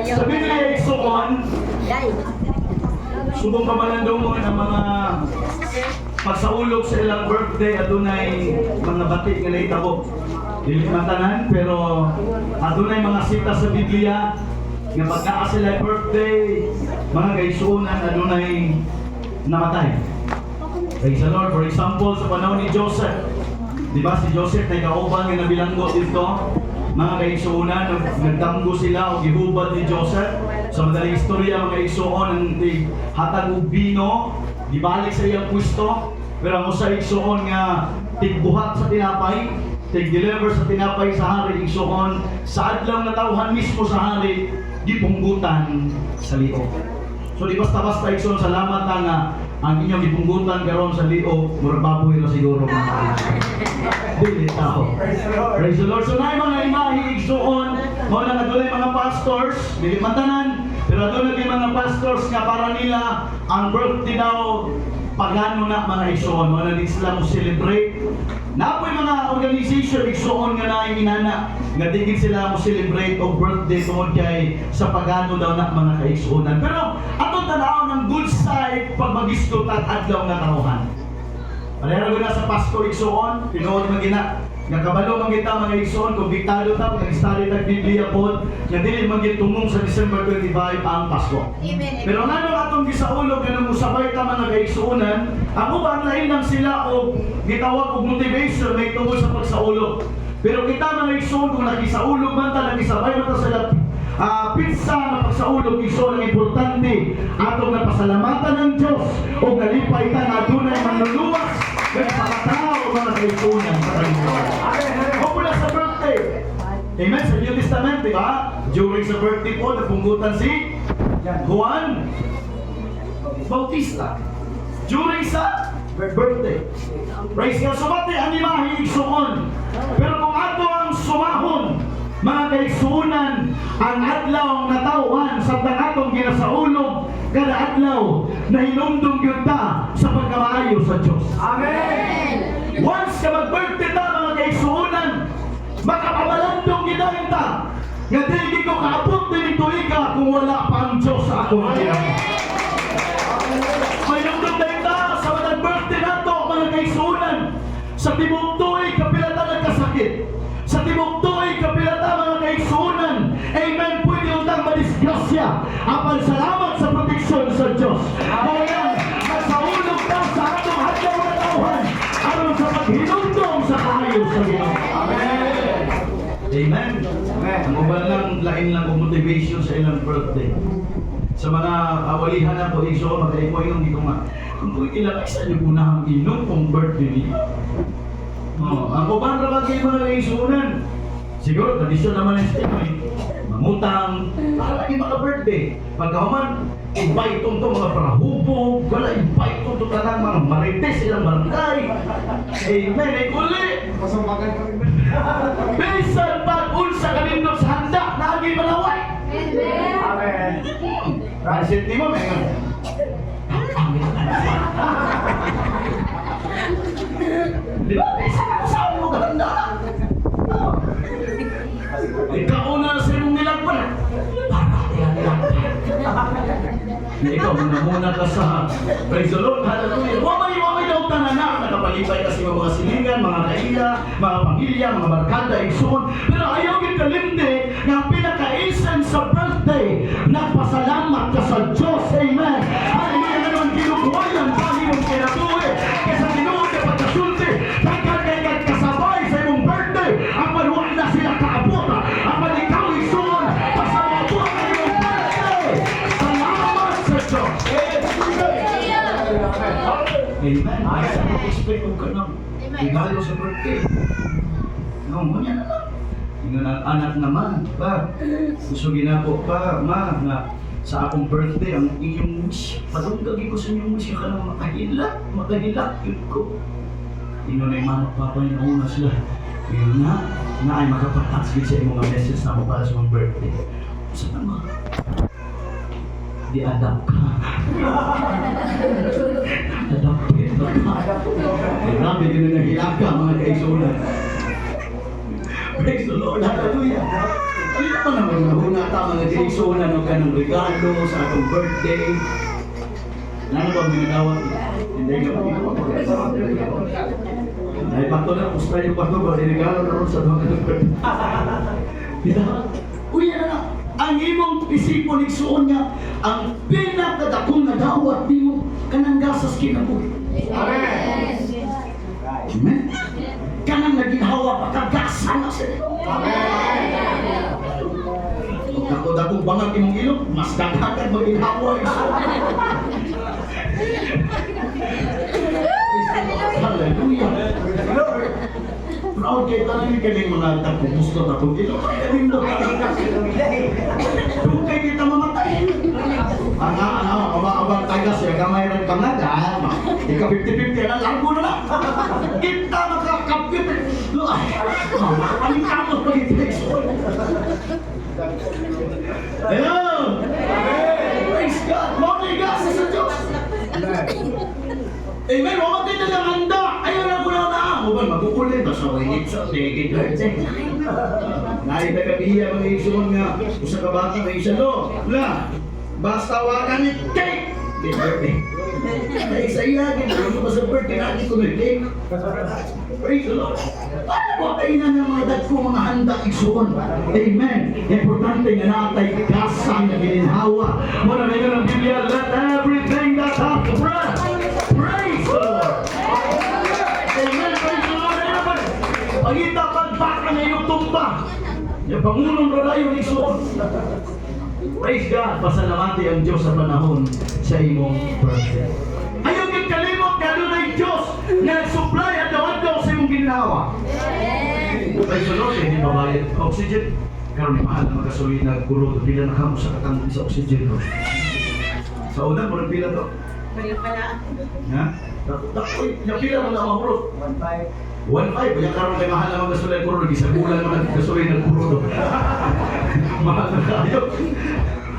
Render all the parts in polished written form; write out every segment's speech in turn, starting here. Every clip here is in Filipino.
Sa Biblia igsuon, subong kamalandungon ang mga pagsaulog sa ilang birthday adunay mga batik nga nahitabo. Dili matanan pero adunay mga sita sa Biblia nga pagkaa sila birthday, mga kaigsuonan adunay namatay. Praise the Lord. For example, sa panahon ni Joseph, di ba si Joseph ay kauban nga nabilanggo dito, mga kaigsuonan, nagdamgo sila o gihubad ni Joseph. Sa madaling istorya, mga kaigsuon, ang hatag og bino, gibalik sa iyang pwesto, pero ang usa igsuon nga tigbuhat sa tinapay, tig-deliver sa tinapay sa hari, igsuon, sa adlaw na tawhan mismo sa hari, gipunggutan sa liog. So di basta-basta igsuon, salamat nga ang inyong gipunggutan karon sa liog, murag baboy na siguro mga kaibigan. Dili tao. Praise the Lord. So na mga imahe igsuon, mo na adunay mga pastors, dili matanan, pero adunay mga pastors nga para nila ang birthday daw pagano na mga igsuon, mo na din sila mo celebrate. Napoy mga organization igsuon nga naay inana, nga digid sila mo celebrate og birthday tungod kay sa pagano daw na mga kaigsuonan. Pero atong tanaw ng good side pag magisgot at adlaw nga tawhan. Pareho na sa Pasko igsuon, tinuod man gina nga kabalo man kita mga igsuon, kumbiktado ta nag-study tag Biblia pod, nga dili man tumong sa December 25 ang Pasko. Pero ngano atong gisaulog nga musabay ta mga kaigsuonan, ang uban lain lang sila og gitawag og motivation may tungod sa pagsaulog. Pero kita mga igsuon kung nagisaulog man ta, nagisabay man ta sila pizza na pagsaulog igsuon ang importante atong napasalamatan ng Dios o nalipay ta nga adunay manluluwas nagpakatao mga kaigsuonan sa Panginoon. O mula sa birthday, amen, sa New Testament, di ba? During sa birthday po, napunggutan si Juan Bautista. During sa birthday. Praise God. Sumati ang imahe igsuon. Pero kung ato ang sumahon, mga kaigsuonan, ang adlaw nga tawhan sa atong ginasaulog kada adlaw na hinumdum gyud ta sa pagkamaayo sa Dios. Amen. Once ka mag-birthday ta mga kaigsuonan, makapabalandong gidayon ta nga dili ko kaabot din tuiga kung wala pa ang Dios sa akong ginagawa. May hinumdum dayon ta sa mga birthday nato mga kaigsuonan, sa tibok tuig kapila ta nagkasakit. Sa tibok tuig kapila ta mga kaigsuonan, amen, pwede utang madisgrasya. Apan salamat sa proteksyon sa Diyos. Kaya magsaulog ta sa atong adlaw na tawhan aron sa paghinumdum sa kaayos sa Ginoo. Amen. Amen. Ang uban lang lain lang og motivation sa ilang birthday. Sa mga awalihan na po iso, magkaiko yung dito nga. Kung ilang isa niyo po na ang inom kung birthday niyo. Ang uban ra bagay mga kaigsuonan. Siguro tradisyon naman ng Steve, mangutang, para lagi maka-birthday. Pagkahuman, invite to mga parahubog, wala invite to tanang mga marites silang barangay. Amen, ay uli. Bisan pag-unsa kanindot sa handa, lagi malaway. Amen. Rasit ni mo, may nga. Di ba? Bisan ka sa mo ganda. Ikaw na sa iyong nilagpan. Ikaw muna ka sa praise the Lord, hallelujah. Wamay daw tanan nakapalipay kasi mga silingan, mga kaila, mga pamilya, mga barkada, igsoon. Pero ayaw yung kalindi na pinaka-essence sa birthday, nagpasalamat ka sa Diyos, amen. Hallelujah, na naman kinukuhayan, pagi mong kinatuwi, kaysa tinuod ka pagkasulti, pagkagayag kasabay sa iyong birthday, ang maluwag na sila kaabot, ang malikaw igsoon, pasamabuan na iyong birthday. Salamat sa Diyos. Amen. Ay, sa mag-expect ko ka ng regalo sa birthday. No, mo niya naman. Yung anak naman, pa. Gusto ginako pa, ma, nga sa akong birthday, ang iyong wish. Padunggagi ko sa inyong wish, ka lang makahilak, yun ko. Yun na yung mga papa niya, una sila. Yun na ay makapatatsgit sa mga message na ako para sa mga birthday. Sa tama, di-adapt ka. Adapted ka. Grabe, yun na nahilak ka, mga kaisunan. Praise the Lord. Hallelujah. Ano pa naman na tama nga direksyonan ng kanang regalo sa atong birthday? Ano ba may nawat? Hindi ka ay pato na, gusto yung pato ba? Regalo na rin sa mga birthday. Kita? Uy, ano na? Ang imong isipon igsuon niya, ang pinakadakong na dawat di mo kanang gasas kinabuhi. Amen. Amen? Kanang naginhawa pagkagasa na siya. Amen. Kung dakong bangag imong ilog, mas daghagan maginhawa igsuon. Hallelujah. Proud kayo talaga kaling mga dakong gusto dakong ilog. Kaling doon. Doon kayo kita mamatay. Abang tagas ya, gamay rin bangag. Ika 50-50 na lang na lang. Kita makakapit. Paling kamot pag-i-flexion. Hello! Praise God! Morning God sa Diyos! Amen! Mamatay na lang handa! Ayaw na ko na na! Huwag magkukulin. Basta ko sa tigit. Narita ka biya mga isuon nga. Usa ka bata may isa do. Wala! Basta wakan ni cake! Di birthday. Ay sa iya, gano'n ba sa birthday natin ko may cake? Praise the Lord! Ano kayo na ng mga dagko mga handa isuon? Amen! Importante nga natay kasang na gininhawa. Muna na yun ang Biblia, let everything that hath breath praise the Lord! Amen! Praise the Lord! Amen! Pagita pagpaka na iyong tumba. Yung Pangulong Rarayo isuon. Praise God! Pasalamati ang Diyos sa panahon sa imong birthday. Ayaw kang kalimot ka doon ay Diyos na nag-supply at daw sa imong ginawa. Praise the Lord, hindi babayad oxygen. Karoon ni mahal na magkasulit na guro. Pila na kamo sa katang sa oxygen. Sa una, muna pila to? Ha? Yung pila mo na mahurot. 1.5. Yung karoon kay mahal na magkasulit na guro. Isang bulan mo na magkasulit na guro. Mahal na tayo.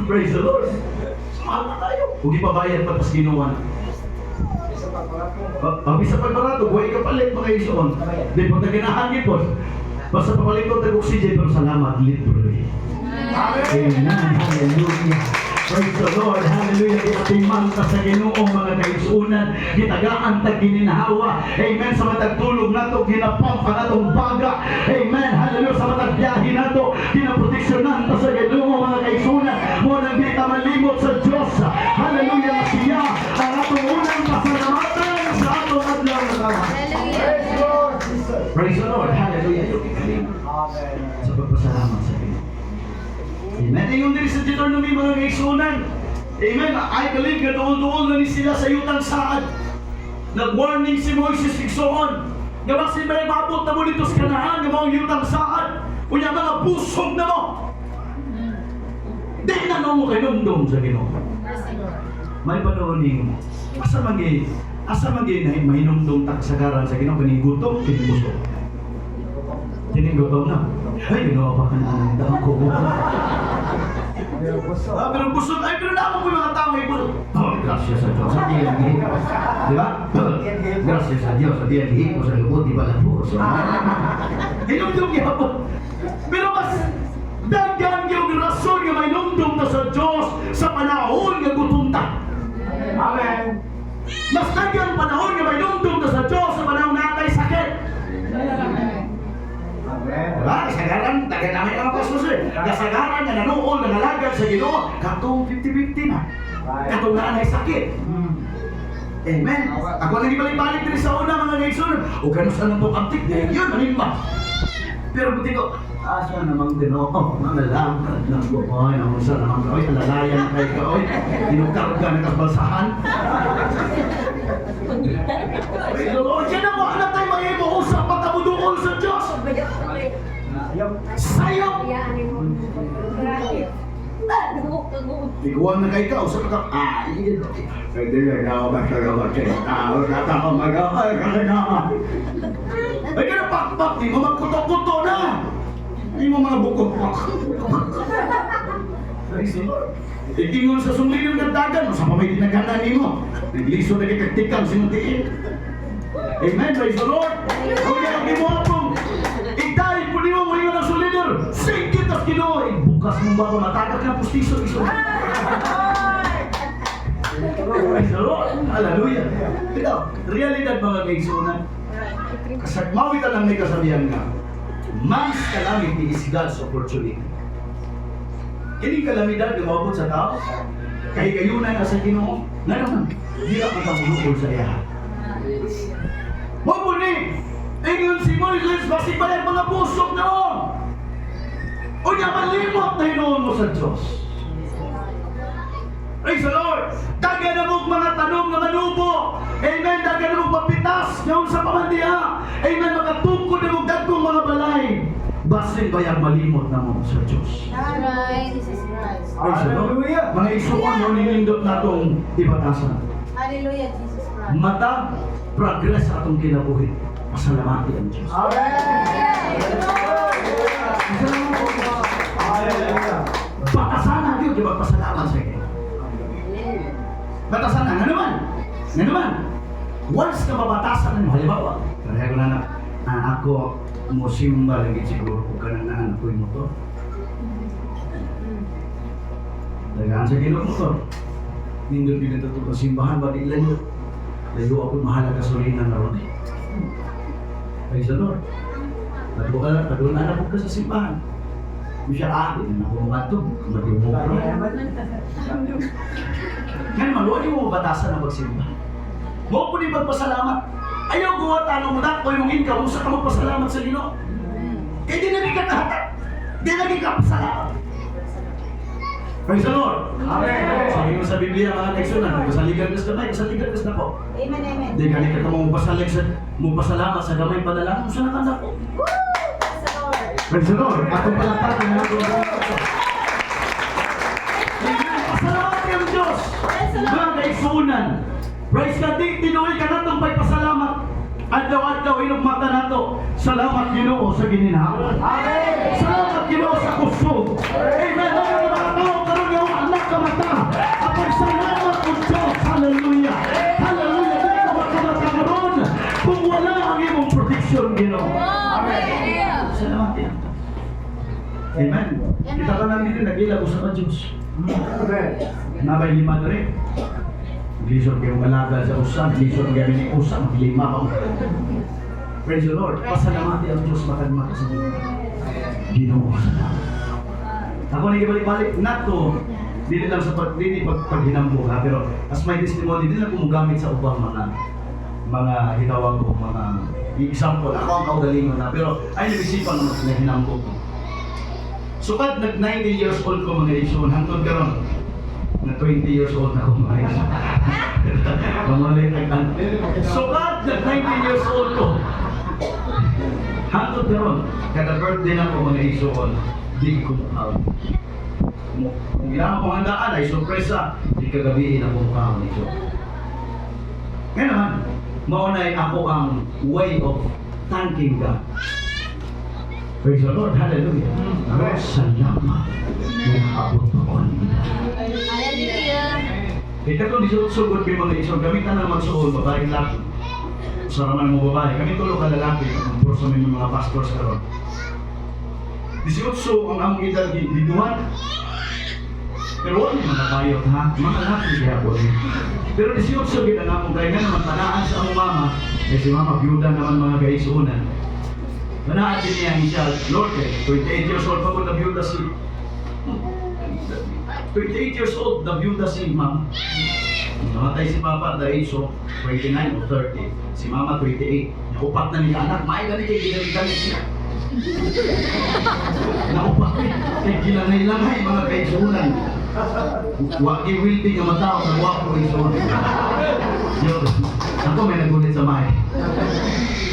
Praise the Lord. Mahal na tayo. Huwag ipabayad pa pas ginawa. Bisa pagparato, buhay ka palit mga isuon. Di po naginahan po. Basta papalit ko tag-oxygen, pero salamat, libre. Amen. Hallelujah. Praise the Lord. Hallelujah. Itiman ka sa Ginoong mga kaisunan. Gitagaan tag gininhawa. Amen. Sa matag tulog nato, ginapampa natong baga. Amen. Hallelujah. Sa matag biyahe nato, ginaproteksyonan ta sa Ginoong mga kaisunan. Mo nang kita malimot sa Diyos. Hallelujah. Siya ang atong unang pasalamatan sa atong adlaw na kawan. Praise the Lord. Hallelujah. Amen. Sa pagpasalamat sa Panginoon. Amen. Yung diri sa Deuteronomy mga kaisunan. Amen. I believe nga doon na ni sila sa yutang saad. Nag-warning si Moises igsoon. Nga basin ba mabot na mo dito sa Kanaan nga mga yutang saad. Kunya mga busog na mo. Di na mo kinumdum sa Ginoo. May panoonin mo. Asa magi na mahinumdum tak sagaran sa Ginoo kani gutom kini busog. Kini gutom na. Ay, Ginoo pa kanang dako. Pero busog ay pero naman ko mga tao ay busog. Oh, gracias sa Diyos. Sa diyan gihimo. Di ba? Gracias sa Diyos. Sa diyan gihimo sa lubot di pala puso. Hinumdum gihapon. Pero mas daghan yung rason nga may numdum na sa Diyos sa panahon nga gutom ta. Amen. Mas daghan panahon nga may numdum na sa Diyos sa panahon natay sakit. Diba? Kasagaran, taga namin ang pasos eh. Kasagaran na nanuol, nangalagad sa Ginoo, katong 50-50 na. Katong naanay sakit. Amen. Ako nang ibalik-balik din sa una mga kaisunan. O gano'n sa nang bukantik, yun, manimba. Pero buti ko, asa namang Ginoo, nangalagad ng buhay, ang usa namang kaway, alalayan kay kaway, inukarga na kabalsahan. Lord, yan ang mga tayo mag-ibuusap pagkabuduol sa Diyos. Sayang! Iguan na kayo ka, usap ka, pwede na ako basta gawag kayo. Kata ko mag-awal ka na. Ay ka na pakpak, di mo magkuto-kuto na. Di mo mga bukok-bukok. Itingon sa sumlilong ng dagan, sa pamay dinaganan mo. Nagliso na kikaktikang sinutiin. Amen, praise the Lord. Kung yan ang mo akong, itay po niyo mo yung Bukas mong bago matagak na pustiso iso. Praise the Lord. Hallelujah. Ito, realidad mga kaigsunan. Kasagmawitan lang may kasabihan nga. Man's calamity is God's opportunity. Kining kalamidad lumabot sa tao. Kahigayunan ka sa Ginoo. Nga naman, di ka makabulukol sa iya. Huwag mo ni! Ingon si Moises, basig ba yung mga pusok na o? O niya malimot na hinoon mo sa Diyos. Praise the Lord! Daga na mong mga tanong na manubo. Amen! Daga na mong mapitas ngayon sa pamandiha. Amen! Makatungkod na mong dagkong mga balay. Basig ba yung malimot na mo sa Diyos? Alright, Jesus Christ. Praise the Lord! Mga isuon mo nilindot na itong ibatasan. Hallelujah, Jesus Christ. Mata, progress sa atong kinabuhi. Pasalamati ang Diyos. Batasan yun, di ba pasalamat sa iyo? Batasan nga naman. Nga naman. Once na mabatasan mo, halimbawa, kaya ko na ako mo simba lagi siguro kung ka nang naanak ko yung motor. Dagaan sa Ginoo motor. Nindot din ito ko simbahan ba di layo. Layo ako mahal gasolina na ron. Praise the Lord. Padula na po ka sa simbahan. Bisa akin na ako mga ito. Mag-iumog ko. Ngayon naman, huwag mo batasan na magsimba. Huwag po din magpasalamat. Ayaw gawa tanong mo na kung yung income, sa ka magpasalamat sa Ginoo. Kaya di naging katahatak. Di naging kapasalamat. Praise the Lord. Amen. Sabi mo sa Biblia, mga kaigsunan, kasaligan kas kamay, kasaligan kas na po. Amen, amen. Di ka ka magpasalamat sa gamay panalangin, sa nakanda po. Woo! Praise the Lord. Praise the Lord. Atong palakpakan na ito. Pasalamat ang Diyos. Mga kaigsunan. Praise God, di tinuloy ka natong may pasalamat. Adlaw-adlaw inugmata nato. Salamat Ginoo sa gininahawan. Amen. Salamat Ginoo sa kusog. Amen. Mga mga tao karon yung anak ka mata. Apag salamat ang Diyos. Hallelujah. Hallelujah. Di ka makamata karon kung wala ang imong protection Ginoo. Amen. Salamat yan. Amen. Kita ka namin din nag-ilag sa Diyos. Amen. Nabay lima na rin. Lisod kayong malagal sa usan, lisod kayong ni usan, lima pa. Praise the Lord. Pasalamati ang Diyos matagmata sa Ginoo. Ako na ibalik-balik na to, dili lang sa paghinambog ha, pero as my testimony, dili lang kumugamit sa ubang mga hitawag ko, mga example. Ako ang kaugalingon na, pero ay nabisipan na hinambog ko. Sukad nag 90 years old ko mga isun, hangtod karon na 20 years old na ako mga isun. Mamalik ang sukad nag 90 years old ko. Hangtod karon, kada birthday na ko mga isun, di ko out. Kung ginagawa ko handaan ay sorpresa, di kagabihin ako mukha nito. Ngayon naman, maunay ako ang way of thanking God. Praise the Lord, hallelujah. Lord, salamat. Inaabot ako nila. Hallelujah. Ito kung disugod may mga isang gamitan na magsuod, babaeng laki. Sa raman mo babae, kami tulog ka lalaki, ang puro sa mga pastors karon. 18 ang among edad diduhan. Pero wala mga bayot ha, mga laki kaya po. Pero 18 gid ang among kaya naman tanaan sa among mama, kasi mama byuda naman mga kaisunan. Manaan din niya siya, Lord, 28 years old pa ko na byuda si 28 years old na byuda si ma'am. Namatay si papa at the age of 29 or 30. Si mama 28. Naupat na nila anak, may ganit kay ginamit siya. Naupat kay gilanay-lanay mga kaisunan. Wagi wilti nga matao sa wapo kaisunan. Diyos, ako may nagulit sa may.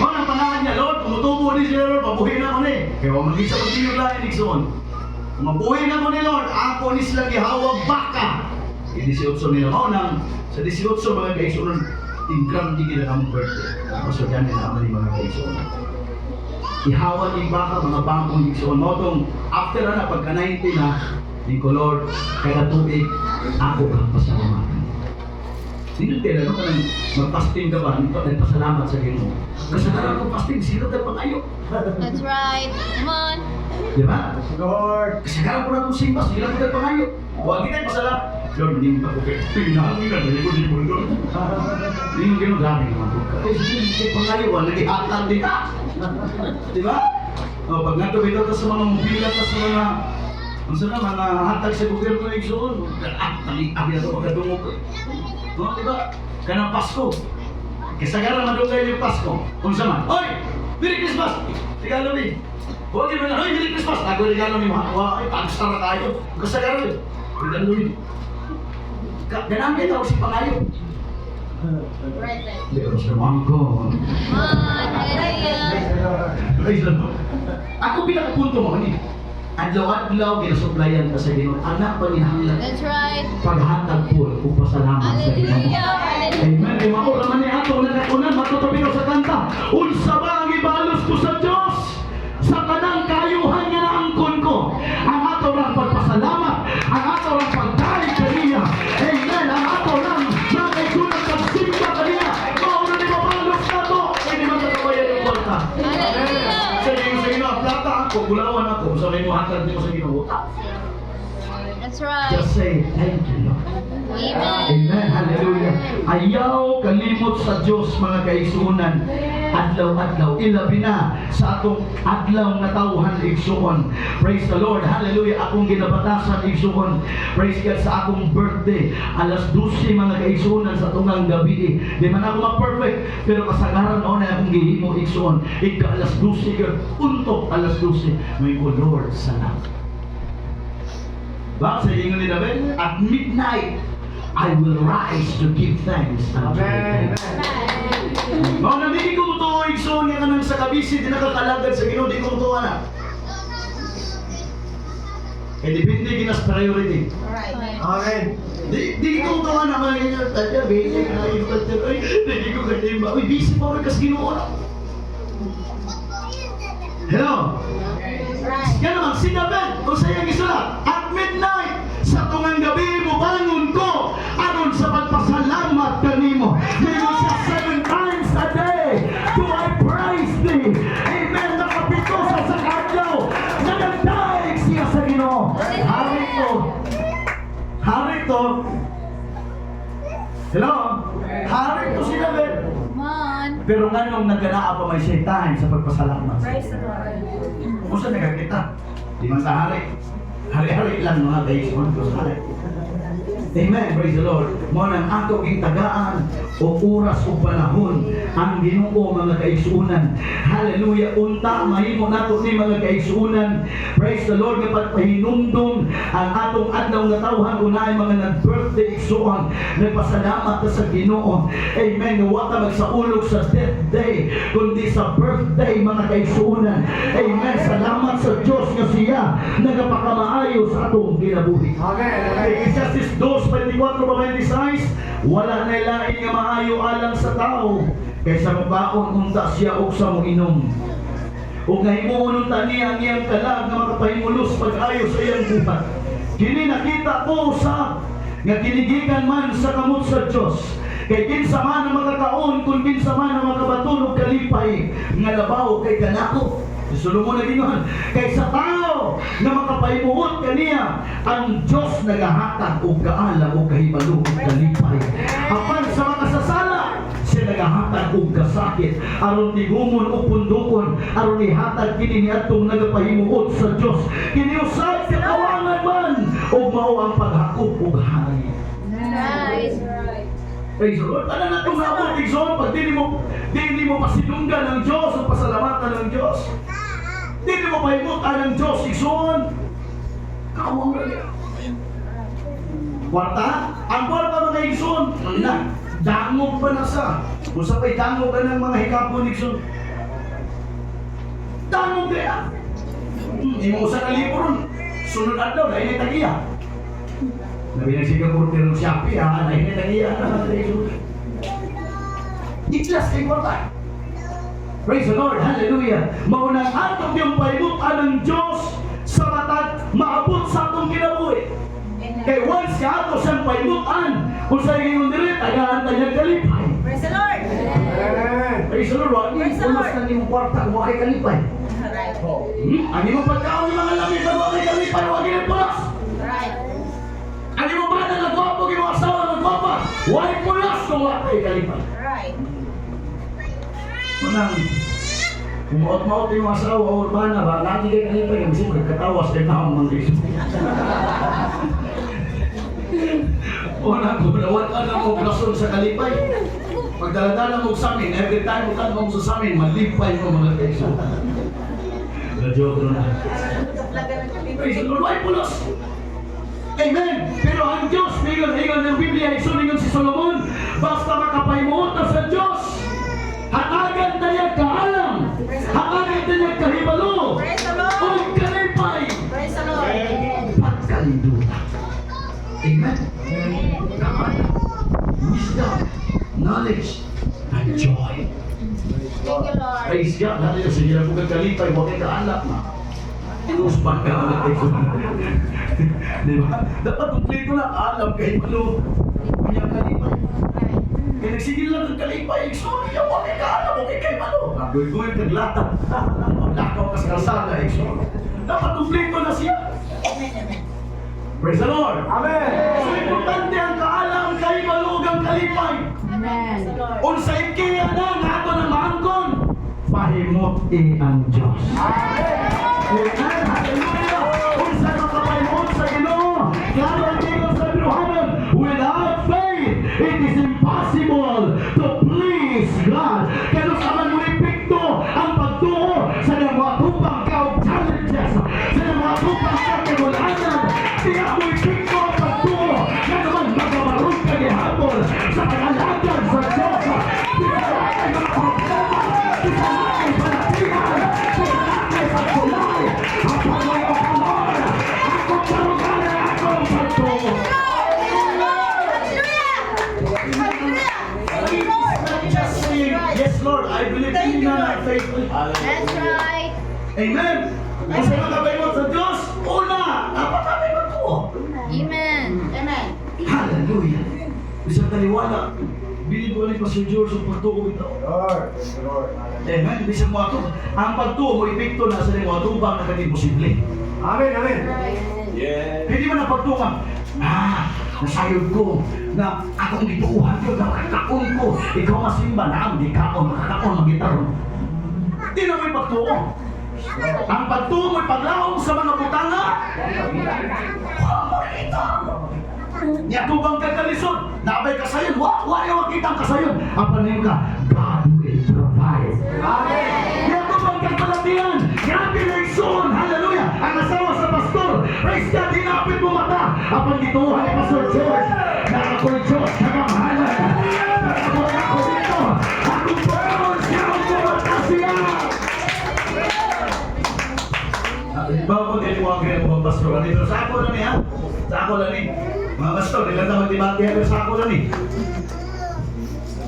Mga pangalan niya, Lord, tumutubo ni siya, Lord, pabuhin na ko ni. Kaya wag mag-isa mag-tiyo lang, Nixon. Kung mabuhin na ko ni Lord, ako ni sila gihawag baka. Yung 18 nila, maunang, sa 18 mga kaisunan, tingram di kila kamong birthday. Tapos so dyan nila naman yung mga kaisunan. Ihawag yung baka, mga bangkong Nixon. Motong, after na, pagka 90 na, yung ko, Lord, kada tubig, ako ang pasalamatan. Dito tila, no? Kanang mag-fasting ka ba? Ito, nagpasalamat sa Ginoo. Kasalanan ko fasting, sino tayo pangayo? That's right. Come on. Di ba? Lord. Kasagaran ko na itong simba, sila ko tayo pangayo. Huwag kita pasalam. Lord, hindi mo ako kayo. Pinahangin na, hindi ko di mo doon. Hindi mo ginagabi naman po. Eh, sige, pangayo, nag-ihatag din ka. Di ba? O, pag nga ito sa mga mobila, sa mga mga hatag sa gobyerno na igsoon. Abi na ito, magkadungog. No, di ba? Kanang Pasko. Kasagaran madugay yung Pasko. Kung saan man, Oy! Merry Christmas! Regalo mi. Huwag yun na, Oy! Merry Christmas! Ako regalo mi, ay, pag-star na tayo. Kasagaran yun. Regalo mi. Ganang kita ako si Pangayo. Right, right. Hindi ko siya mangko. Hallelujah. Praise the Lord. Ako pinakapunto mo ni. Adlaw-adlaw ginasuplayan ka sa Ginoo. Anak panginahanglan. That's right. Paghatag po o pasalamat sa Ginoo. Hallelujah. Amen. Kay mao ra man ni ato nagakunan matutupi ko sa kanta. Unsa ba ang ibalos ko sa Dios? Sa kanang kayuhan nga naangkon ko. Ang ato lang pagpasalamat, ang ato lang pagdalig kaniya. Amen. Ang ato lang nagayunan pagsimba kaniya. Mao na ni mabalos nato. Hindi man tatawayan yung kwarta. Hallelujah. Sa Ginoo, plata ako, gulawan ako. Sa may muhatag niyo sa Ginoo. That's right. Just say, thank you, Lord. Amen. Amen. Hallelujah. Ayaw kalimot sa Diyos mga kaigsuonan. Adlaw-adlaw. Ilabi na sa atong adlaw nga tawhan igsuon. Praise the Lord. Hallelujah. Akong ginabatasan igsuon. Praise God sa akong birthday. Alas 12 mga kaigsuonan sa tungang gabi. Di man ako ma-perfect. Pero kasagaran o na akong gihimo igsuon. Ika alas 12. Untok alas 12. May ko, Lord, salamat. Bakit sa inyo ni David? At midnight, I will rise to give thanks unto Amen. God. Mga nabili ko ito, igsoon niya ka nang sa kabisi, di nakakalagad sa Ginoo, di ko ito na. Eh, depende ginas priority. Right. Amen. Di ko ito na, mga ganyan, tadya, bete, ay, di ko kalimba. Uy, busy pa rin kas Ginoo na. Hello? Right. Yan naman, si David, kung sa'yo gisulat, at midnight, sa tungang gabi mo, bangon ko, aron sa pagpasalamat kanimo. Mayroon siya 7 times a day, do I praise thee. Amen, nakapito sa sakadlaw, nagagdaig siya sa Ginoo. Hari to. Hari to. Hello? Hari to si David. Come on. Pero nga nung nagganaa pa may siya time sa pagpasalamat. Praise the Lord. Kung saan nagkakita? Di man sa hari. Hari-hari lang mga guys. Kung sa hari. Amen. Praise the Lord. Mo nang ato tagaan o oras o panahon ang Ginoo mga kaigsuonan. Hallelujah. Unta mahimo nato ni mga kaigsuonan. Praise the Lord nga pagpahinumdum ang atong adlaw nga tawhan unay mga nag-birthday igsuon. Nagpasalamat ta sa Ginoo. Amen. Wa ta magsaulog sa death day kundi sa birthday mga kaigsuonan. Amen. Salamat sa Dios nga siya nagapakamaayo sa atong kinabuhi. Amen. Ecclesiastes 2:24-26, wala na lain nga maayo alang sa tao kaysa mabaon unta siya og sa moinom. Ug nahimuon unta niya ang iyang kalag nga makapahimulos pag-ayo sa iyang buhat. Kini nakita ko sa nga kinigikan man sa kamot sa Dios. Kay kinsa man ang makakaon kung kinsa man ang makabaton og kalipay nga labaw kay kanako. Sulong mo na ginuhan. Kay sa tao na makapahimuot kaniya, ang Diyos nagahatag o kaalam o kahibalo o kalipay. Apan sa makasasala, siya nagahatag o kasakit. Aron tigumon o pundukon, aron ihatag kini niadtong nagapahimuot sa Diyos. Kiniusap sa kawangan man, o mao ang paghakop o hari. Nice. Praise the Lord. Ano na itong nabot, Igsoon? Pag di mo pasinunggan ng Diyos o pasalamatan ng Diyos, di mo pahimutan ng Diyos, Igsoon. Kawang rin. Kwarta? Ang kwarta mga Igsoon, na, dangog pa na sa. Kung sa pa'y dangog ka ng mga hikapon, Igsoon. Dangog kaya. Imo sa kalipuron. Sunod adlaw, dahil na tagiya. Nabi na siya kurtir ng Shopee, ha? Dahil na tagiya. Iklas kay kwarta. Praise the Lord, hallelujah. Maunang atong yung paibutan ng Diyos sa matag maabot sa atong kinabuhi. Kay once ka ato siyang paibutan, kung sa iyong diri, tagaan tayo kalipay. Praise the Lord. Amen. Praise the Lord, wag Praise the ulos Lord. na niyong kwarta kung wakay kalipay. Right. Ang imong pagkaon ng mga lamig na mga kalipay, huwag pulas. Right. Ang imong bana na gwapo, ang imong asawa na gwapa, huwag pulas kung wala kayo kalipay. Right. Unang, kung maot-maot yung asawa o urbana ba, lagi kayo kalipay, ang isip katawas kayo na ang mga isip. Unang, kung nawala na mo plason sa kalipay, pagdaladala mo sa amin, every time mo tanong mo sa amin, malipay mo mga kaiso. Na-joke na. Praise the Lord, why pulos? Amen! Pero ang Diyos, hingon ng Biblia, isuningon si Solomon, basta makapaymuot na sa Diyos, hatagan na niya kaalam, hatagan na niya kahibalo, Praise the Lord. o kalipay, Praise the Lord. pagkalinduta. Amen? Naman, wisdom, knowledge, and joy. Thank you, Lord. Praise God, natin yung sige na kung kalipay, huwag kayo kaalap na. Inuspan ka na ito. Di ba? Dapat kumplito na alam kayo malo. Kaya kalipay. Kaya nagsigil lang ng kalipay. Sorry, huwag kayo kaalap, huwag kayo malo. Nagoy-goy, naglata. Lakaw ka sa kalsada. Dapat kumplito na siya. Amen, amen. Praise the Lord. Amen. So importante ang kaalam kayo malugang kalipay. Praise the Lord. Unsa ikiya na nato ng maangkon, pahimot ang Diyos. Amen. Hallelujah. Unsa makapahimot sa Ginoo, klaro ang Ginoo sa biruhanan, without faith, it is impossible to please God. Kaya sa man mo ipikto ang pagtuo sa mga tupang challenges, sa mga tupang kagulanan, siya mo ipikto ang pagtuo, kaya naman magamarong ka gihapon sa pangalagan sa Diyos. Yes, Lord, I believe in you na faithful. That's right. Amen. Kung sa mga kabaymot sa Diyos, una, dapat namin magtuo. Amen. Amen. Hallelujah. Isang taliwala, bilib ko ni Pastor George ang pagtuo ito. Lord. Lord. Amen. Bisang mo ito. Ang pagtuo mo, epekto na sa mga tubang na kanil posible. Amen. Amen. Hindi mo na pagtuo ka, nasayod ko na akong gituuhan ko, na makakaon ko. Ikaw masimba na ang di kaon, makakaon, magitaron. Hindi na may pagtuo. Ang pagtuo mo'y paglaong sa mga butanga. Niya tubang kagalisod, naabay ka sayon, wala makita ang kasayon. Ang panayin ka, God will provide. Amen. Niya tubang kagbalatian, grabe na isun, hallelujah. Ang asawa sa pastor, praise God, hinapit mo mata. Ang pagituhan ni Pastor George, na ako'y Diyos, nakamahalan. Ako dito, akong Panginoon siya ang kumata siya. Bago din mo ang ganyan mga pastor. Dito sa ako lang ha? Sa ako lang mga pastor, ilan na magdibati pero sa ako lang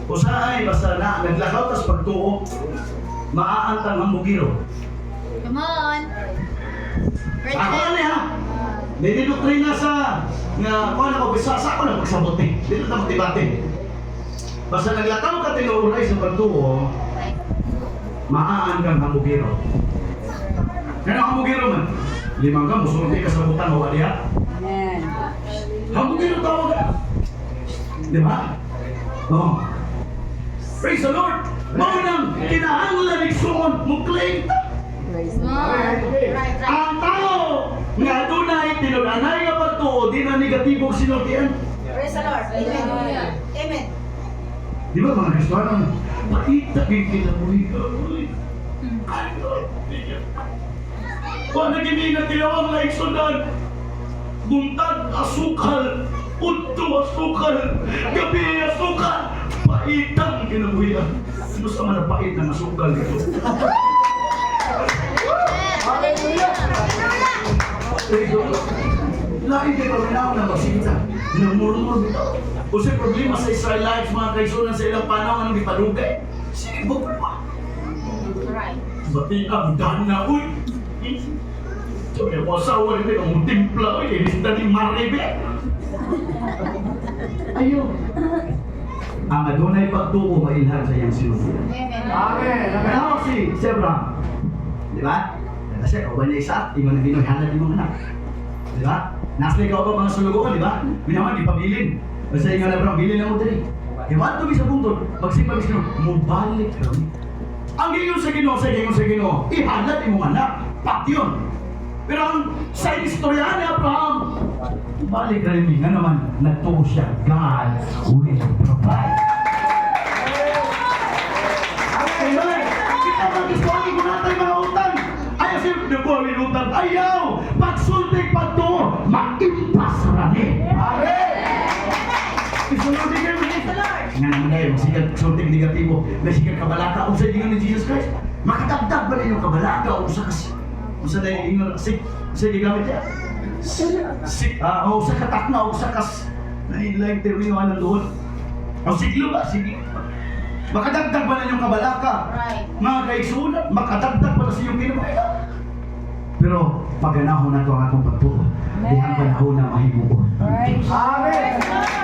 Usahay, basta na, naglakaw tas pagtuo, maaantang ang bugiro. Come on. Praise Ako the lang Lord. ha? Hindi doktrina sa, nga, kung ano ko, bisa sa ako lang magsabot Dito na magdibati. Basta naglakaw ka tinuulay sa pagtuo, maaantang ang bugiro. Kaya ang bugiro man, limang ka, musulti ka sa butang o waliya. Hambugin ang tawag ka. Di ba? Oh. Praise the Lord! Maunang kinahanglan ni Suon mukling. Right, right. Ang tao nga dunay tinunanay nga pagtuo di na negatibong sinultian. Praise the Lord. Amen. Amen. Di ba mga Kristiyano? Pakita din kinabuhi ka. Kung naging na tinawang laing sundan, buntag asukal, unto asukal, gabi asukal, paitang kinabuhian. Ano sa man ang pait ng asukal dito? Hallelujah. Lain kayo paminaw na masinta, namurmur dito. Kung sa problema sa Israelites, mga kaisunan sa ilang panahon, anong ipadugay? Sige, bukul pa. Right. Bati ang dana, uy! Sabi ko, asawa rin ang timpla, uy, ilis na ni Maribe. Ayun. Ang adunay pagtuo mailhan sa iyang sinusunod. Amen. Amen. Amen. Ano si Abraham? Di ba? Kasi o ba niya isa, imo na Ginoy, hanap yung mga anak. Di ba? Nasa ikaw ba mga sulugoan, di ba? Binaman, di pabilin. Basta yung nga na bilin na mo dali. Iwan to sa bungtod, magsipag sa Ginoo, mubalik kami. Ang gingon sa Ginoo, ihanap yung mga anak. Pat yun. Pero ang sa istorya ni Abraham, balik rin nga naman, nagtuo siya, God will provide. Amen. Kita mag-iswagi ko natin mga utang. Ayaw siya, nagbuhawin utang. Ayaw! Pagsultik pagtuo, mag-impas rani. Amen! Isunod din kayo. Nga naman na yun, sikat sultik negatibo, may sikat kabalaka, o sa inyo ni Jesus Christ. Makatagdag ba na yung kabalaka, o sa kasi, o sa dahil inyo, sige gamit niya. O sa katakna, o sa kas, na ilang terminoan ng doon. O siglo ba, sige. Makadagdag ba na yung kabalaka? Right. Mga kaigsunan, makadagdag ba na sa iyong kinamaya? Pero paganahon na ito ang atong pagtuo. Dihan panahon na mahimuon. Right. Amen.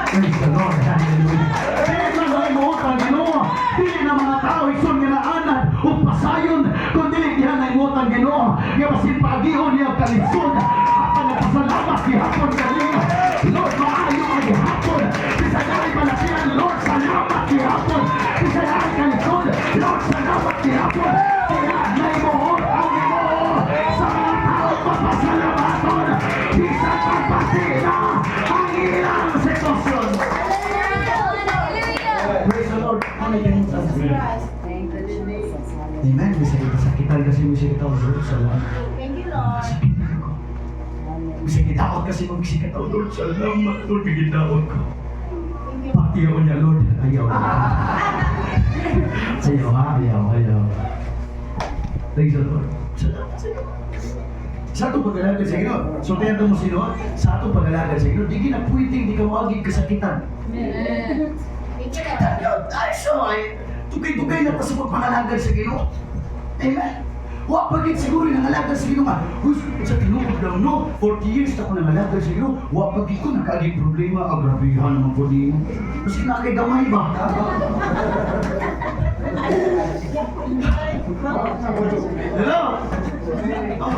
Praise the Lord. Hallelujah. Dili na mahimuon ang Ginoo. Dili na mga tao isun nga naanan o pasayon. Kung dili dihan na himuon ang Ginoo. Nga basin pagihon niya kalisod. At nagpasalamat gihapon kanina. Lord, maayo ang gihapon. Bisagay pa na siya, Lord, salamat gihapon. Bisagay kalisod, Lord, salamat gihapon. Kaya nahimuon ang Ginoo. Sa mga tao papasalamaton. Bisag pagpasila ang ilang sitwasyon. Praise the Lord. Ano yung Christ. Thank you, Jesus. Amen. Bisa kita sakitan kasi bisa kita Lord sa lahat. Thank you, Lord. Sakitan ko. Bisa kita out kasi magsikat ako Lord. Salamat Lord. Kagitaon ko. Thank you. Ayaw niya Lord. Ayaw. Ayaw ha. Ayaw. Praise the Lord. Salamat sa iyo. Sa itong pag-alagad sa Ginoo. Sultayan mo sino? Sa itong pag-alagad sa Ginoo. Di na pwedeng di ka mawagig kasakitan. Thank you, Sakitan yun. Ay, so ay. Tugay-tugay na pa sa pag-alagad sa Ginoo. Amen. Wa pagit siguro nangalagad sa Ginoo nga. Uy, sa tinuod lang no. 40 years na ako nangalagad sa Ginoo. Wa pagit ko nakaaging problema. Agrabihan naman po din. Kasi nakay gamay ba? Hello? Oh,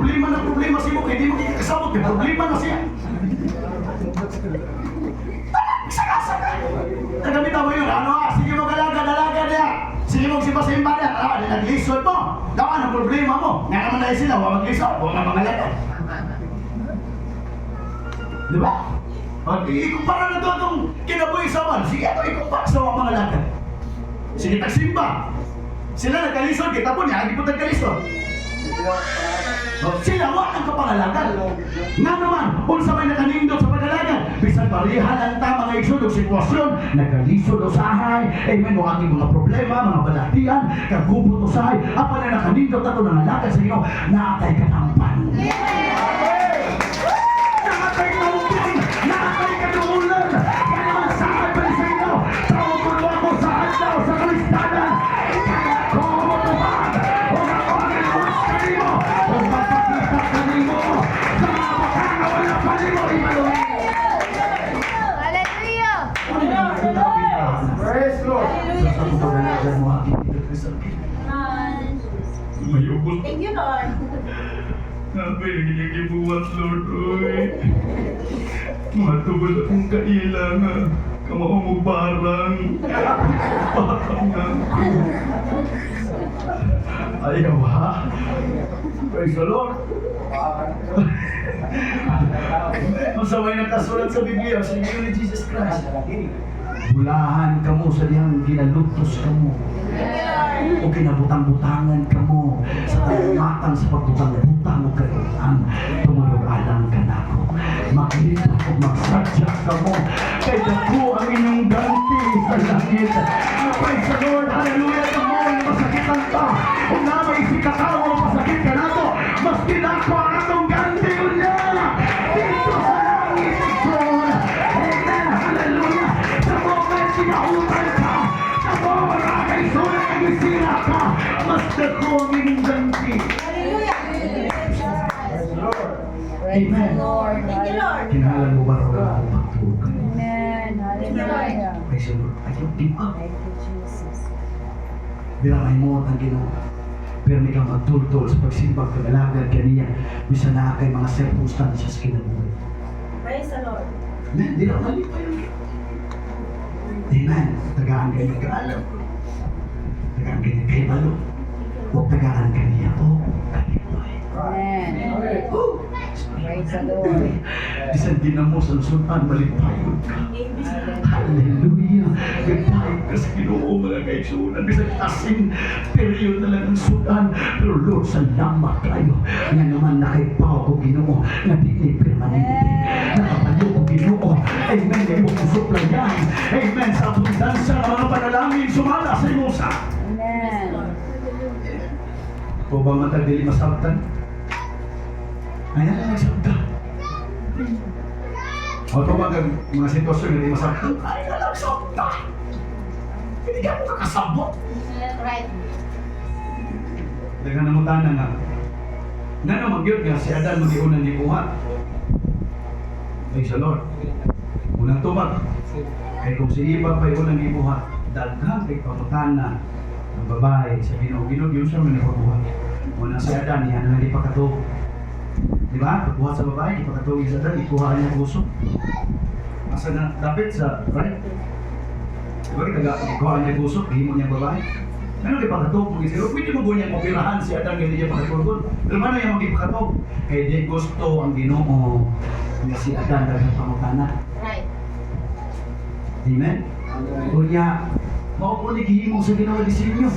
problema siya mo. Kaya di mo kasabot. May problema na siya. Isa-kasa ka. Nagamit mo yun. Ano ha? Sige mo dalaga niya. Sige mo simba-simba niya. Nag-lisod mo. Dawa ang problema mo. Nga naman na sila. Huwag mag-lisod. Huwag na mangalaga. Di ba? Ikumpara na doon itong kinabuhi sa man. Sige ito, ikumpara sa mga mangalaga. Sige, tagsimba. Sila nagkalisod. Kita po niya. Hindi po nagkalisod. Sila wala ang kapangalagan. Nga naman, kung sa may nakanindot sa pagalagan, bisan parihan ang tamang isod o sitwasyon, nagalisod usahay, amen mo ating mga problema, mga balatian, kagubot usahay, apa na nakanindot ato ng alagan sa inyo, naatay katampan. Naatay katampan! Naatay kaduulan! Kaya naman saan pa sa inyo? Tawag ko ako sa andaw, sa kalistanan! Kaya ko matuhan! Huwag ako ang iluwas kanimo! Huwag mapakita kanimo! Sa mga makanga wala kanimo! Imaluhin! Hallelujah. Praise Lord. Mayubot. Thank you, Lord. Sabi, nagkikibuwas, Lord. Uy. Matubal akong kailangan. Kamao mo barang. Parang na. Ayaw ha? Praise the Lord. Masaway na kasulat sa Biblia, sa Biblia ni Jesus Christ. Bulahan ka mo sa diyang ginalutos ka mo. O kinabutang-butangan ka mo sa talamatan sa pagbutang-butang mo kailangan tumulong-alang ka na ako. Makilit ako, magsadya ka mo. Kaya ako ang inyong ganti sa langit. Praise the Lord, hallelujah ka mo, masakitan ka. Kung na may sikakaw o masakit ka na to, mas kinako ang atong ganti unya. Dito sa langit ito. Amen, hallelujah. Sa moment kinautan ka, sa moment kaisunan nagisira ka, mas dako ang inyong ganti. Hallelujah. Praise Lord. Amen. Lord. Thank you, Lord. Kinahalan mo ba rin ako pagtukan? Amen. Hallelujah. Praise the Lord. Ayaw, di ba? Thank you, Jesus. Bilang ay mo ang Ginoo. permi kang magtultol sa pagsimbag kagalagad kaniya bisan na kay mga circumstances sa kinabuhi. Praise the Lord. Amen. Di na mali pa yun. Amen. Tagaan kayo nagkaalam. Tagaan kayo nagkaibalo. Huwag tagaan kaniya. O kalipay. Amen. Oh! Praise the Lord. Bisan ginamos ang sultan, malipayon ka. Amen. Hallelujah! Gagay ka sa Ginoo mga kaigsunan. Bisan kasing period na lang ang sultan. Pero Lord, salamat kayo. Nga naman nakaipaw ko Ginoo na di ni permanente. Nakapalo ko Ginoo. Amen. Ngayon mo suplayan. Amen. Sa abundansya ng mga panalangin, sumala sa imusa. Amen. O ba matag dili masabtan? Ayan na nagsabtan. O ito ba mga sitwasyon na di masabtan? Ay na nagsabtan. Hindi ka mo kakasabot. Right. Dagan na mo tanan nga. Nga na magyod nga si Adan mag-iunan di buhat. Ay sa Lord. Unang tubag. Kaya kung si Iba pa iunang di buhat, daghan kay pamutana ang babae sa Ginoo. Ginoo yun siya may nagpabuhat. Muna si Adan, yan na hindi pa katog. Di ba? Pagbuhat sa babae, di pa katog sa Adan, ikuha niya puso. Asa na dapat sa, right? Di ba kita ikuha niya puso, himo niya babae? Ano di pa katog? Pwede mo niya mapirahan si Adan, hindi niya pa katog. Pero ano yung magipakatog? Kaya di gusto ang Ginoo nga si Adan dagang pamutana. Right. Amen? Kunya, maupunig himo sa Ginoo disenyo.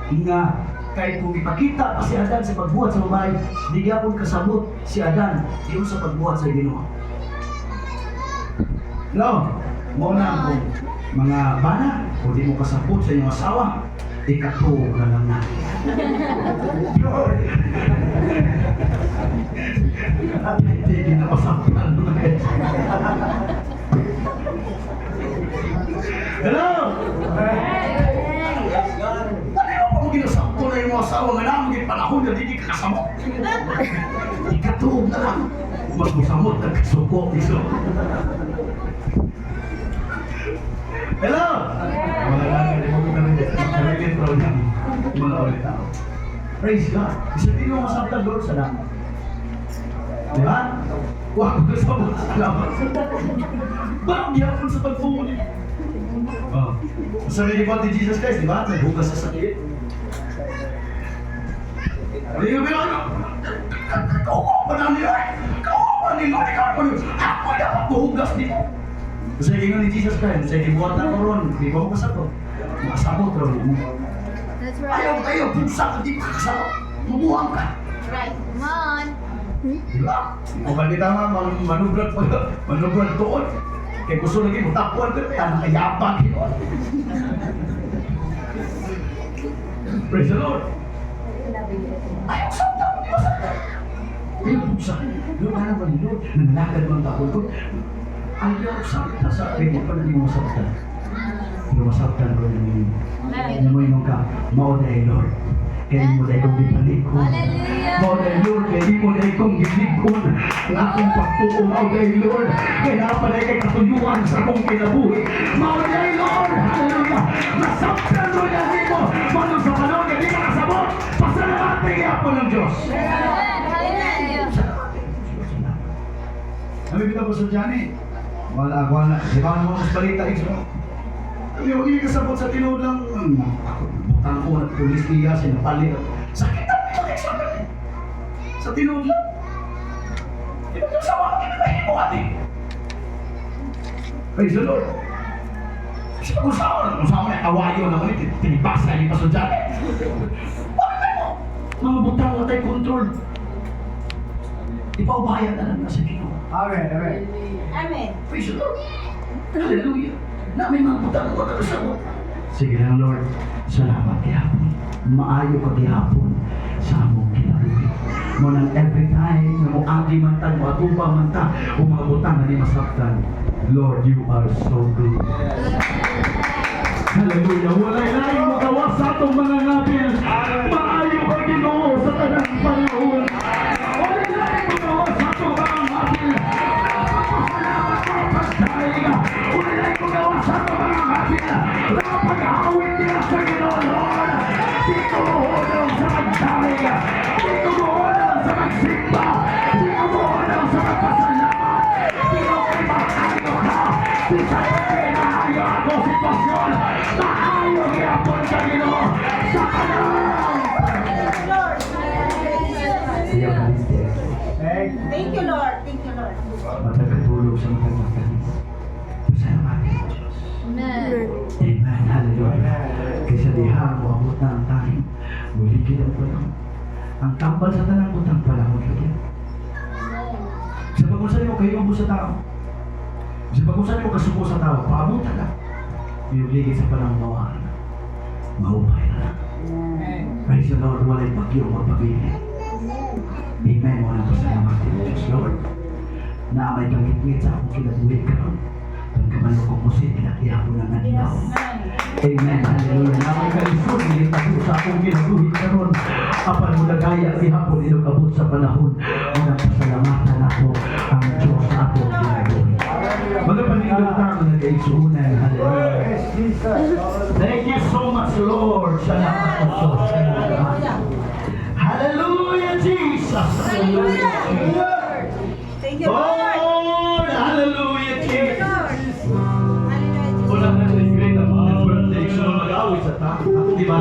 Nga, kahit kung ipakita pa si Adan sa pagbuhat sa babae, di gyapon kasabot si Adan diyon sa pagbuhat sa Ginoo. Hello? Mo na kung mga bana, kung di mo kasabot sa inyong asawa, ikatuo na lang na. Hindi na pasaktan. Hello? Ano kung ginasakto na yung mga asawa nga namin yung panahon na hindi ka kasamot? Ikatuog na lang. Mas masamot ang kasuko. Iso. Hello? Wala lang. Hindi mo kita rin. Nalilin pro niya. Mga ulit ako. Praise God. Isipin mo masaktan doon sa dapat. Di ba? Huwag ko kasabot sa alaman. Parang gihapon sa pagpuli. Oh. Sa religion ni Jesus Christ, di ba? Naghugas sa sakit. Hindi ko bilang, kauwa pa na nila eh. Kauwa pa nila. Ako dapat buhugas dito. Sa religion ni Jesus Christ, sa ibuhat na ko ron, di ba ko kasabot? Makasabot ron. That's Ayaw kayo, buksa ka, di pa kasabot. Mabuhang ka. Right. Come on. Diba? O ba kita nga, manubrat doon. Kaya gusto lagi mo tapuan ko, kaya nakayabang yun. Praise the Lord. Ayaw sakta mo, di ba sakta? Ayaw buksa. Doon ka naman ni Lord, nanalakad mo ang tapon ko. Ayaw sakta sa akin, di pa na mo sakta. Pero masaktan ko na ninyo. Ano mo yung ka, maunay Lord. Kaya mo dahil kong bipalikon. Hallelujah. Maunay Lord, kaya di mo dahil kong gilikon. Ang aking pagtuo, maunay Lord. Kaya napanay kay katuyuan sa kong kinabuhi. Maunay Lord, hallelujah. Nasaktan mo yan dito. Manong sa panahon, hindi ka nasabot. Pasalamatan kaya po ng Diyos. Hallelujah. Kami kita po sa dyan eh. Wala. Di ba mo mas balita iso? Yung kasabot sa tinood lang, butang ko na pulis niya, sinapalit. Sakit ang mga eksakit. Sa tinood lang. Di ba yung sawa ka na mo ate? Praise the Lord. Kasi kung sawa na kawayo naman ito, tinibas na yung paso dyan. Bakit kayo? Mga butang na tayo control. Ipaubayan na lang na sa Ginoo. Amen. Amen. Amen. Praise the Lord. Hallelujah. Na may mga butang ko na sa mo. Sige lang, Lord. Salamat gihapon. Maayo ka gihapon sa among kinabuhi. Mo nang every time na mo agi man ta, mo atuba man ta, o mga butang na di masaktan. Lord, you are so good. Hallelujah. Walay laing magawa sa atong mga nabil. Maayo ka Ginoo sa tanang panahon. Walay laing magawa sa atong mga nabil. Salamat ko, pagdahil ka. Walay laing magawa sa atong mga nabil. Pag-awit nila sa Ginoo, Lord. Dito, sa pagdahil. Ako sitwasyon, tayo gihapon sa Ginoo sa kanang Lord. siya kaliste. Thank you, Lord. Thank you, Lord. Matagkatulog sa matagkatulog. Pasalamatan ang Diyos. Amen. Amen. Hallelujah. Kaysa diha mo abot na ang tayo. Muligid ang panahon. Ang tambal sa tanang butang panahon lagi. Sa pag-usan mo kayo mo sa tao. Sa pag-usan mo kasuko sa tao. Paabutan lang. Muligid sa panahon mawaan. Mahupay na lang. Praise the Lord. Walay bagyo magpabilin. Amen. Walang pasalamat din Diyos Lord. Na may kangit-ngit sa akong kinabuhi karon. Ang kamalo ko po siya, pinakita ko na nandinaw. Amen. Hallelujah. Na may kalisod, nilita ko sa akong kinabuhi karon. Apan mo nagaya, ihapon, inugabot sa panahon. Walang pasalamatan ako ang Diyos sa akong kinabuhi. Mga paningutang na kaisunan. Hallelujah. Yes, Jesus. Thank you so much, Lord. Salamat po, Diyos. Hallelujah, Jesus. Hallelujah. Thank you, Lord. Lord, hallelujah, Jesus. Hallelujah. Wala na sa great ang mga birthday. So, mag-awit sa tayo. Di ba?